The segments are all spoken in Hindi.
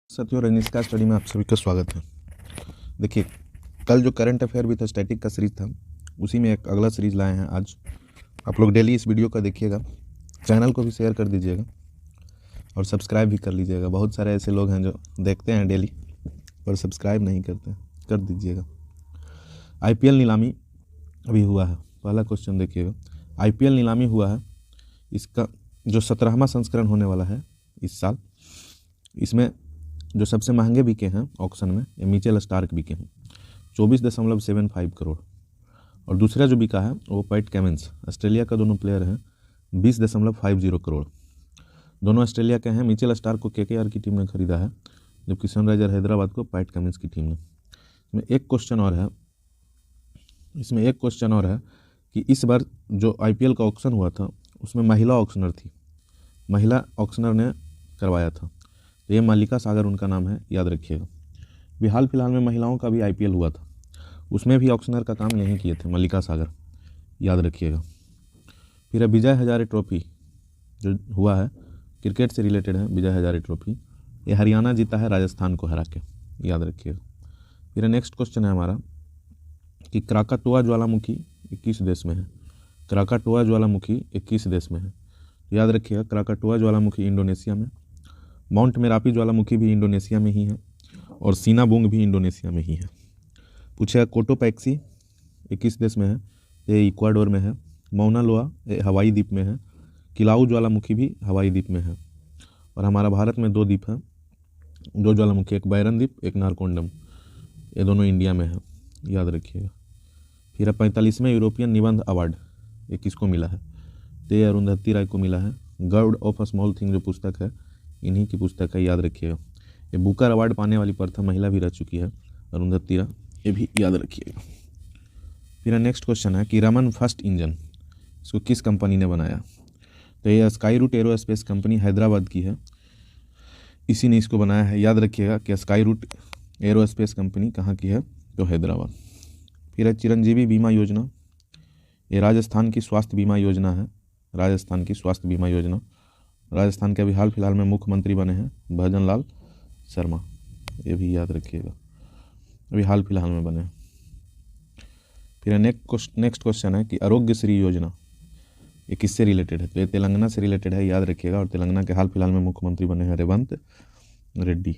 साथियों, रजनीश स्टडी में आप सभी का स्वागत है। देखिए, कल जो करंट अफेयर विद स्टैटिक का सीरीज था, उसी में एक अगला सीरीज लाए हैं आज। आप लोग डेली इस वीडियो का देखिएगा, चैनल को भी शेयर कर दीजिएगा और सब्सक्राइब भी कर लीजिएगा। बहुत सारे ऐसे लोग हैं जो देखते हैं डेली पर सब्सक्राइब नहीं करते, कर दीजिएगा। IPL नीलामी अभी हुआ है। पहला क्वेश्चन देखिएगा, IPL नीलामी हुआ है, इसका जो 17वां संस्करण होने वाला है इस साल, इसमें जो सबसे महंगे बिके हैं ऑक्शन में, ये मिचेल स्टार्क बिके हैं 24.75 करोड़। और दूसरा जो बिका है वो पैट कमिंस, ऑस्ट्रेलिया का दोनों प्लेयर हैं, 20.50 करोड़। दोनों ऑस्ट्रेलिया के हैं। मिचेल स्टार्क को KKR की टीम ने खरीदा है, जबकि सनराइजर हैदराबाद को पैट कमिंस की टीम ने। इसमें एक क्वेश्चन और है कि इस बार जो IPL का ऑक्शन हुआ था उसमें महिला ऑक्शनर थी, महिला ऑक्शनर ने करवाया था, तो ये मल्लिका सागर उनका नाम है, याद रखिएगा। अभी हाल फिलहाल में महिलाओं का भी IPL हुआ था, उसमें भी ऑक्शनर का काम यहीं किए थे मल्लिका सागर, याद रखिएगा। फिर विजय हजारे ट्रॉफी जो हुआ है, क्रिकेट से रिलेटेड है। विजय हजारे ट्रॉफी ये हरियाणा जीता है राजस्थान को हरा के, याद रखिएगा। फिर नेक्स्ट क्वेश्चन है हमारा कि क्राकाटोआ ज्वालामुखी 21 देश में है। क्राकाटोआ ज्वालामुखी 21 देश में है, याद रखिएगा। क्राकाटोआ ज्वालामुखी इंडोनेशिया में, माउंट मेरापी ज्वालामुखी भी इंडोनेशिया में ही है, और सिनाबुंग भी इंडोनेशिया में ही है। पूछा कोटोपैक्सी 21 देश में है, ये इक्वाडोर में है। मौना लोआ ये हवाई द्वीप में है। किलाऊ ज्वालामुखी भी हवाई द्वीप में है। और हमारा भारत में 2 द्वीप हैं, 2 ज्वालामुखी, एक बैरन द्वीप, एक नारकोंडम, ये दोनों इंडिया में है, याद रखिएगा। फिर 45वें यूरोपियन निबंध अवार्ड ये किसको मिला है? तो ये अरुंधति राय को मिला है। God of a small thing जो पुस्तक है, इन्हीं की पुस्तक है, याद रखिएगा। ये बुकर अवार्ड पाने वाली प्रथम महिला भी रह चुकी है, अरुंधति राय, ये भी याद रखिएगा। फिर नेक्स्ट क्वेश्चन है कि रमन फर्स्ट इंजन इसको किस कंपनी ने बनाया? तो ये Skyroot Aerospace company Hyderabad की है, इसी ने इसको बनाया है, याद रखिएगा कि स्काई रूट एरोस्पेस कंपनी कहाँ की है? तो हैदराबाद। फिर चिरंजीवी बीमा योजना, ये राजस्थान की स्वास्थ्य बीमा योजना है, राजस्थान की स्वास्थ्य बीमा योजना। राजस्थान के अभी हाल फिलहाल में मुख्यमंत्री बने हैं भजन लाल शर्मा, ये भी याद रखिएगा, अभी हाल फिलहाल में बने हैं। फिर नेक्स्ट क्वेश्चन है कि आरोग्यश्री योजना ये किससे रिलेटेड है? तो ये तेलंगाना से रिलेटेड है, याद रखिएगा। और तेलंगाना के हाल फिलहाल में मुख्यमंत्री बने हैं Revanth Reddy.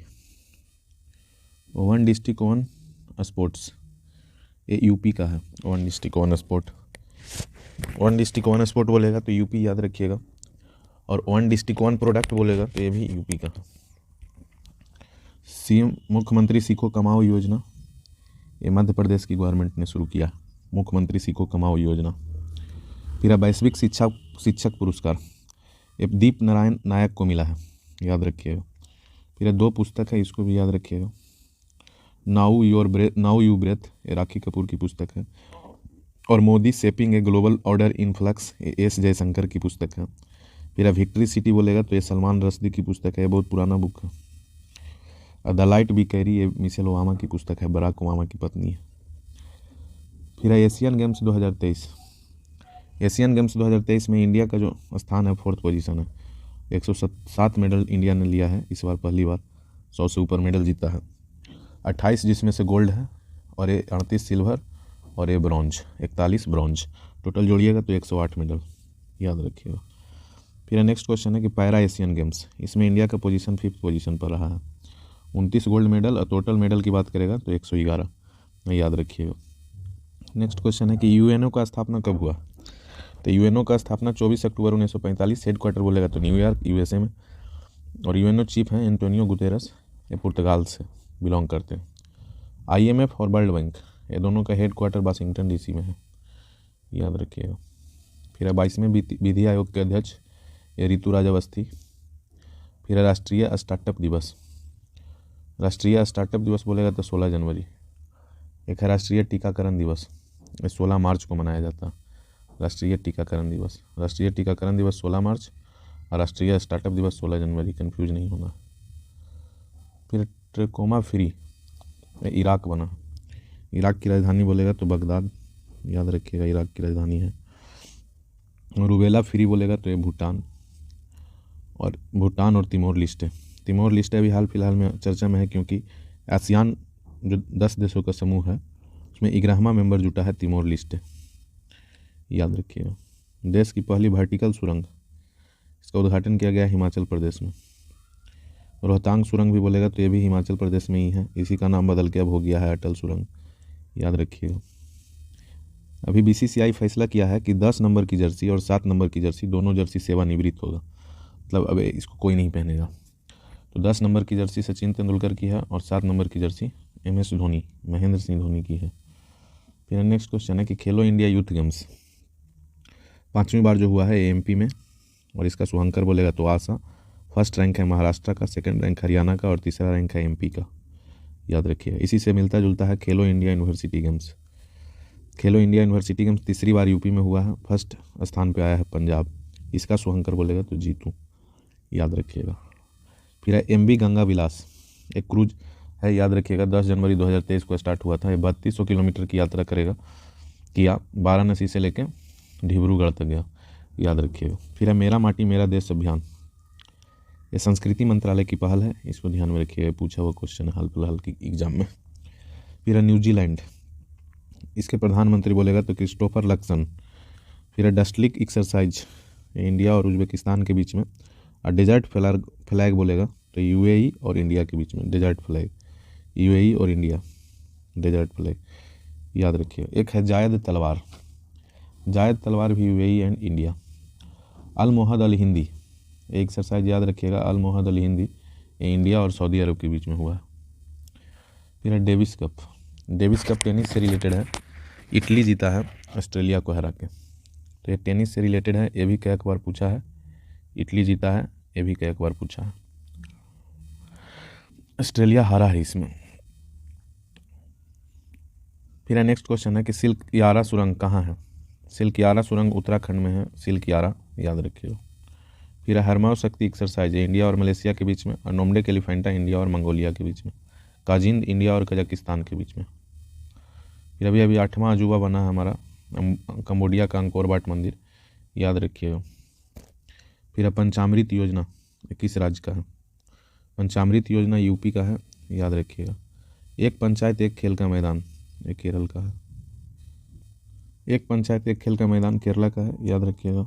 One district one sports ये यूपी का है। वन डिस्ट्रिक्ट वन स्पोर्ट बोलेगा तो यूपी, याद रखिएगा। और वन डिस्ट्रिक्ट वन प्रोडक्ट बोलेगा तो ये भी यूपी का। CM मुख्यमंत्री सीखो कमाओ योजना ये मध्य प्रदेश की गवर्नमेंट ने शुरू किया, मुख्यमंत्री सीखो कमाओ योजना। फिर वैश्विक शिक्षक पुरस्कार ये दीप नारायण नायक को मिला है, याद रखिएगा। फिर 2 पुस्तक है, इसको भी याद रखिएगा। नाउ यू ब्रेथ ये राखी कपूर की पुस्तक है, और Modi shaping a global order in flux S Jaishankar की पुस्तक है। फिर विक्ट्री सिटी बोलेगा तो ये सलमान रश्दी की पुस्तक है, ये बहुत पुराना बुक है। द लाइट बी कैरी ये मिशेल ओबामा की पुस्तक है, बराक ओबामा की पत्नी है। फिर एशियन गेम्स 2023, एशियन गेम्स 2023 में इंडिया का जो स्थान है 4th पोजीशन है। 107 मेडल इंडिया ने लिया है इस बार, पहली बार 100 से ऊपर मेडल जीता है। 28 जिसमें से गोल्ड है, और ये 38 सिल्वर, और ये ब्रॉन्ज 41 ब्रॉन्ज, टोटल जोड़िएगा तो 108 मेडल, याद रखिएगा। फिर नेक्स्ट क्वेश्चन है कि पैरा एशियन गेम्स, इसमें इंडिया का पोजीशन 5th पोजीशन पर रहा है। 29 गोल्ड मेडल, और टोटल मेडल की बात करेगा तो 111, याद रखिएगा। नेक्स्ट क्वेश्चन है कि UNO का स्थापना कब हुआ? तो UNO का स्थापना 24 अक्टूबर 1945, हेडक्वार्टर बोलेगा तो न्यूयॉर्क USA में। और UNO चीफ हैं एंटोनियो गुतेरस, ये पुर्तगाल से बिलोंग करते हैं। IMF और वर्ल्ड बैंक ये दोनों का हेडक्वार्टर वाशिंगटन DC में है, याद रखिएगा। फिर 22वें विधि आयोग के अध्यक्ष ये ऋतुराज अवस्थी। फिर राष्ट्रीय स्टार्टअप दिवस, राष्ट्रीय स्टार्टअप दिवस बोलेगा तो 16 जनवरी। एक है राष्ट्रीय टीकाकरण दिवस, ये 16 मार्च को मनाया जाता है, राष्ट्रीय टीकाकरण दिवस। राष्ट्रीय टीकाकरण दिवस 16 मार्च और राष्ट्रीय स्टार्टअप दिवस 16 जनवरी, कंफ्यूज नहीं होना। फिर ट्रेकोमा फ्री इराक बना, इराक की राजधानी बोलेगा तो बगदाद, याद रखिएगा, इराक की राजधानी है। रूबेला फ्री बोलेगा तो ये भूटान, और तिमोर लिस्टे तिमोर लेस्टे अभी हाल फिलहाल में चर्चा में है, क्योंकि आसियान जो 10 देशों का समूह है उसमें 11वां मेंबर जुटा है तिमोर लेस्टे, याद रखिएगा। देश की पहली वर्टिकल सुरंग, इसका उद्घाटन किया गया हिमाचल प्रदेश में। रोहतांग सुरंग भी बोलेगा तो ये भी हिमाचल प्रदेश में ही है, इसी का नाम बदल के अब हो गया है अटल सुरंग, याद रखिएगा। अभी बीसीसीआई फैसला किया है कि 10 नंबर की जर्सी और 7 नंबर की जर्सी, दोनों जर्सी सेवानिवृत्त होगा, मतलब अब इसको कोई नहीं पहनेगा। तो 10 नंबर की जर्सी सचिन तेंदुलकर की है और 7 नंबर की जर्सी MS धोनी, महेंद्र सिंह धोनी की है। फिर नेक्स्ट क्वेश्चन है कि खेलो इंडिया यूथ गेम्स 5वीं बार जो हुआ है MP में, और इसका शुभंकर बोलेगा तो आशा। फर्स्ट रैंक है महाराष्ट्र का, सेकंड रैंक हरियाणा का और तीसरा रैंक है MP का, याद रखिए। इसी से मिलता जुलता है खेलो इंडिया यूनिवर्सिटी गेम्स। खेलो इंडिया यूनिवर्सिटी गेम्स तीसरी बार यूपी में हुआ है, फर्स्ट स्थान पे आया है पंजाब, इसका शुभंकर बोलेगा तो जीतू, याद रखिएगा। फिर है MV गंगा विलास, एक क्रूज है, याद रखिएगा। 10 जनवरी 2023 को स्टार्ट हुआ था। ये 3200 किलोमीटर की यात्रा किया वाराणसी से लेके डिब्रूगढ़ तक गया, याद रखिएगा। फिर है मेरा माटी मेरा देश अभियान, ये संस्कृति मंत्रालय की पहल है, इसको ध्यान में रखिएगा, पूछा हुआ क्वेश्चन है हाल फिलहाल की एग्जाम में। फिर है न्यूजीलैंड, इसके प्रधानमंत्री बोलेगा तो क्रिस्टोफर लक्सन। फिर है डस्टलिक एक्सरसाइज, इंडिया और उज्बेकिस्तान के बीच में। और डेजर्ट फ्लैग बोलेगा तो UAE और इंडिया के बीच में, डेजर्ट फ्लैग UAE और इंडिया, डेजर्ट फ्लैग, याद रखिएगा। एक है जायद तलवार, जायद तलवार भी UAE and India. Al Mohed Al Hindi, exercise याद रखिएगा, अल मोहद अल हिंदी, ये इंडिया और सऊदी अरब के बीच में हुआ है। फिर है Davis cup, Davis cup tennis से रिलेटेड है, इटली जीता है ऑस्ट्रेलिया को हरा के, तो ये टेनिस से रिलेटेड है, ये भी कई बार पूछा है। इटली जीता है, ये भी कई बार पूछा है, ऑस्ट्रेलिया हारा है इसमें। फिर नेक्स्ट क्वेश्चन है कि सिल्क यारा सुरंग कहाँ है। सिल्क यारा सुरंग उत्तराखंड में है, सिल्क यारा, याद रखिएगा। फिर हरमाओ शक्ति एक्सरसाइज है इंडिया और मलेशिया के बीच में, और नोमडेक एलिफेंटा इंडिया और मंगोलिया के बीच में, काजिंद इंडिया और कजाकिस्तान के बीच में। फिर अभी 8वां अजूबा बना है हमारा कंबोडिया का अंकोर वाट मंदिर, याद रखिएगा। फिर पंचामृत योजना किस राज्य का है। पंचामृत योजना यूपी का है, याद रखिएगा। एक पंचायत एक खेल का मैदान, ये केरल का है। एक पंचायत एक खेल का मैदान केरला का है, याद रखिएगा।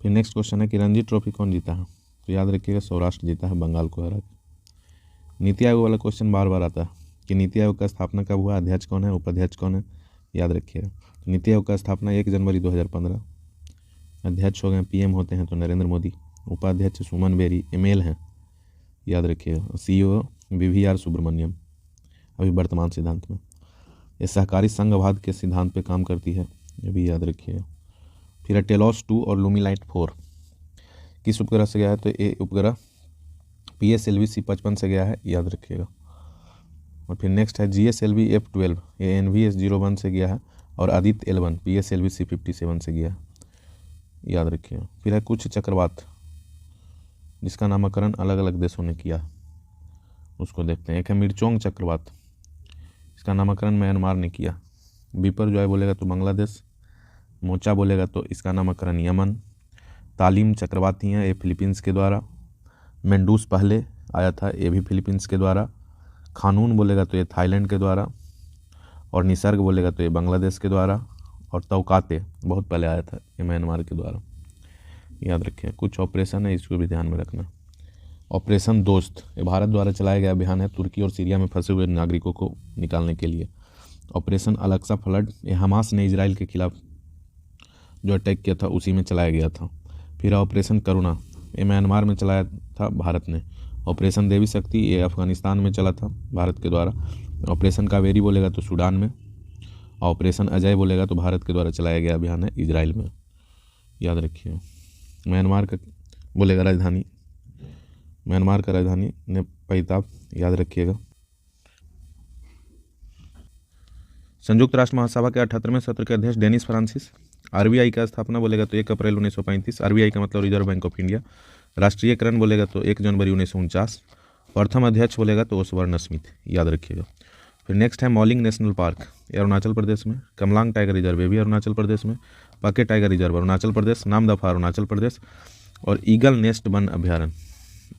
फिर नेक्स्ट क्वेश्चन है कि रणजी ट्रॉफी कौन जीता है, तो याद रखिएगा सौराष्ट्र जीता है बंगाल को हरा के। नीति आयोग वाला क्वेश्चन बार बार आता है कि नीति आयोग का स्थापना कब हुआ, अध्यक्ष कौन है, उपाध्यक्ष कौन है, याद रखिएगा। तो नीति आयोग का स्थापना 1 जनवरी 2015, अध्यक्ष हो गए PM होते हैं तो नरेंद्र मोदी, उपाध्यक्ष सुमन बेरी ML हैं, याद रखिएगा। CEO VVR सुब्रमण्यम अभी वर्तमान सिद्धांत में। ये सहकारी संघवाद के सिद्धांत पे काम करती है, ये भी याद रखिएगा। फिर टेलॉस 2 और लूमीलाइट 4 किस उपग्रह से गया है, तो ये उपग्रह PSLV C55 से गया है, याद रखिएगा। और फिर नेक्स्ट है GSLV F12, ये NVS 01 से गया है, और आदित्य L1 PSLV C57 से गया है, याद रखिएगा। फिर है कुछ चक्रवात जिसका नामकरण अलग अलग देशों ने किया, उसको देखते हैं। एक है मिर्चोंग चक्रवात, इसका नामकरण म्यांमार ने किया। बीपर जॉय बोलेगा तो बांग्लादेश, मोचा बोलेगा तो इसका नामकरण यमन। तालीम चक्रवाती हैं, ये फिलीपींस के द्वारा। मेंडूस पहले आया था, ये भी फिलीपींस के द्वारा। खानून बोलेगा तो ये थाईलैंड के द्वारा, और निसर्ग बोलेगा तो ये बांग्लादेश के द्वारा। और तौकाते बहुत पहले आया था, ये म्यांमार के द्वारा, याद रखिए। कुछ ऑपरेशन है, इसको भी ध्यान में रखना। ऑपरेशन दोस्त, ये भारत द्वारा चलाया गया अभियान है तुर्की और सीरिया में फंसे हुए नागरिकों को निकालने के लिए। ऑपरेशन अलक्सा फ्लड, ये हमास ने इजराइल के खिलाफ जो अटैक किया था उसी में चलाया गया था। फिर ऑपरेशन करुणा, ये म्यांमार में चलाया था भारत ने। ऑपरेशन देवी शक्ति, ये अफगानिस्तान में चला था भारत के द्वारा। ऑपरेशन कावेरी बोलेगा तो सूडान में। ऑपरेशन अजय बोलेगा तो भारत के द्वारा चलाया गया अभियान है इजराइल में, याद रखिए। म्यांमार का बोलेगा राजधानी, म्यांमार का राजधानी नैपैताप, याद रखिएगा। संयुक्त राष्ट्र महासभा के 78वें सत्र के अध्यक्ष डेनिस फ्रांसिस। RBI का स्थापना बोलेगा तो 1 अप्रैल 1935, RBI का मतलब रिजर्व बैंक ऑफ इंडिया। राष्ट्रीयकरण बोलेगा तो 1 जनवरी 1949। प्रथम अध्यक्ष बोलेगा तो स्वर्ण स्मिथ, याद रखिएगा। फिर नेक्स्ट है मॉलिंग नेशनल पार्क, ये अरुणाचल प्रदेश में। कमलांग टाइगर रिजर्व, ये भी अरुणाचल प्रदेश में। पाके टाइगर रिजर्व अरुणाचल प्रदेश। नामदफा अरुणाचल प्रदेश। और ईगल नेस्ट वन अभ्यारण्य,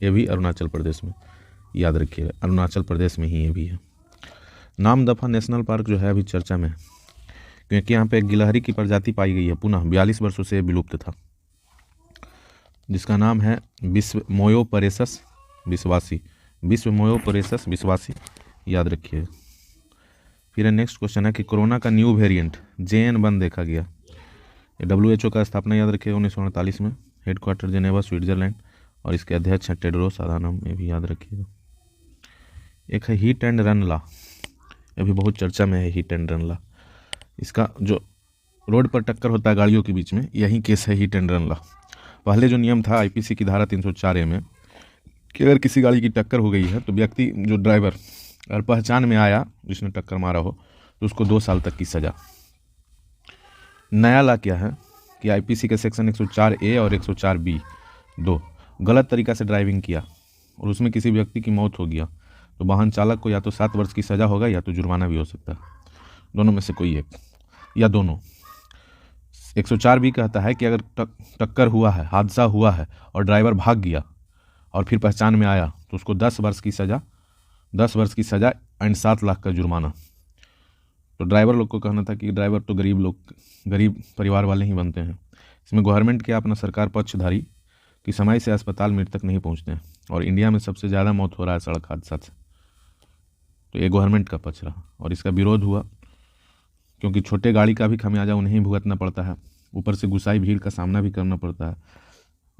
ये भी अरुणाचल प्रदेश में, याद रखिएगा, अरुणाचल प्रदेश में ही ये भी है। नामदफा नेशनल पार्क जो है अभी चर्चा में है, क्योंकि यहाँ पे एक गिलहरी की प्रजाति पाई गई है, पुनः 42 वर्षों से विलुप्त था, जिसका नाम है विस्वमोयोपरेसस विश्वासी, विस्वमोयोपरेसस विश्वासी, याद रखिए। फिर नेक्स्ट क्वेश्चन है कि कोरोना का न्यू वेरिएंट JN1 देखा गया। WHO का स्थापना याद रखिएगा 1948 में, हेडक्वार्टर जेनेवा स्विट्जरलैंड, और इसके अध्यक्ष हैं टेड्रोस अधानम, ये भी याद रखिएगा। एक है हिट एंड रन लॉ, ये भी बहुत चर्चा में है हिट एंड रन लॉ। इसका जो रोड पर टक्कर होता है गाड़ियों के बीच में, यही केस है हिट एंड रन लॉ। पहले जो नियम था IPC की धारा 304A में कि अगर किसी गाड़ी की टक्कर हो गई है तो व्यक्ति जो ड्राइवर अगर पहचान में आया जिसने टक्कर मारा हो तो उसको 2 साल तक की सज़ा। नया ला क्या है कि IPC के सेक्शन 104A और 104B 2 गलत तरीक़ा से ड्राइविंग किया और उसमें किसी व्यक्ति की मौत हो गया तो वाहन चालक को या तो 7 वर्ष की सज़ा होगा या तो जुर्माना भी हो सकता है, दोनों में से कोई एक या दोनों। 104B कहता है कि अगर टक्कर हुआ है, हादसा हुआ है और ड्राइवर भाग गया और फिर पहचान में आया तो उसको 10 वर्ष की सज़ा एंड 7 लाख का जुर्माना। तो ड्राइवर लोग को कहना था कि ड्राइवर तो गरीब परिवार वाले ही बनते हैं। इसमें गवर्नमेंट क्या अपना सरकार पक्षधारी कि समय से अस्पताल मृतक नहीं पहुंचते हैं और इंडिया में सबसे ज़्यादा मौत हो रहा है सड़क हादसा से, तो ये गवर्नमेंट का पक्ष रहा और इसका विरोध हुआ, क्योंकि छोटे गाड़ी का भी खमियाजा उन्हें ही भुगतना पड़ता है, ऊपर से गुस्साई भीड़ का सामना भी करना पड़ता है।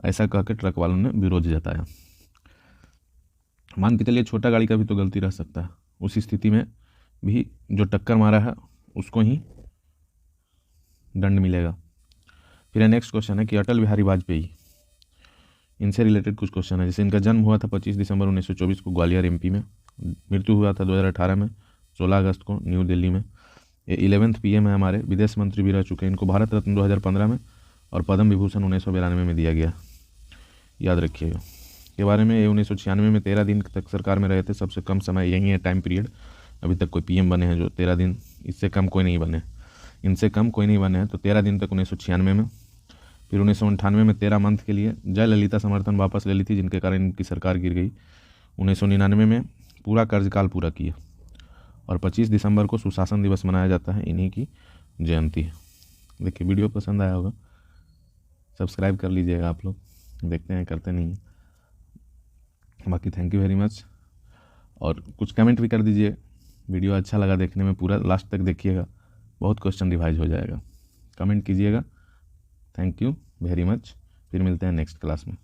ऐसा कह के ट्रक वालों ने विरोध जताया। मान के चलिए छोटा गाड़ी का भी तो गलती रह सकता है, उस स्थिति में भी जो टक्कर मारा है उसको ही दंड मिलेगा। फिर नेक्स्ट क्वेश्चन है कि अटल बिहारी वाजपेयी, इनसे रिलेटेड कुछ क्वेश्चन है। जैसे इनका जन्म हुआ था 25 दिसंबर 1924 को ग्वालियर MP में, मृत्यु हुआ था 2018 में 16 अगस्त को न्यू दिल्ली में। ये 11th PM है हमारे, विदेश मंत्री भी रह चुके हैं। इनको भारत रत्न 2015 में और पद्म विभूषण 1992 में दिया गया, याद रखिएगा। के बारे में ये 1996 में 13 दिन तक सरकार में रहे थे, सबसे कम समय यही है टाइम पीरियड। अभी तक कोई PM बने हैं जो 13 दिन, इससे कम कोई नहीं बने, इनसे कम कोई नहीं बने हैं। तो 13 दिन तक 1996 में, फिर 1998 में 13 मंथ के लिए जयललिता समर्थन वापस ले ली थी, जिनके कारण इनकी सरकार गिर गई। 1999 में पूरा कार्यकाल पूरा किया और 25 दिसंबर को सुशासन दिवस मनाया जाता है, इन्हीं की जयंती है। देखिए वीडियो पसंद आया होगा, सब्सक्राइब कर लीजिएगा आप लोग, देखते हैं करते नहीं हैं। बाकी थैंक यू वेरी मच, और कुछ कमेंट भी कर दीजिए। वीडियो अच्छा लगा देखने में, पूरा लास्ट तक देखिएगा, बहुत क्वेश्चन रिवाइज हो जाएगा। कमेंट कीजिएगा। थैंक यू वेरी मच, फिर मिलते हैं नेक्स्ट क्लास में।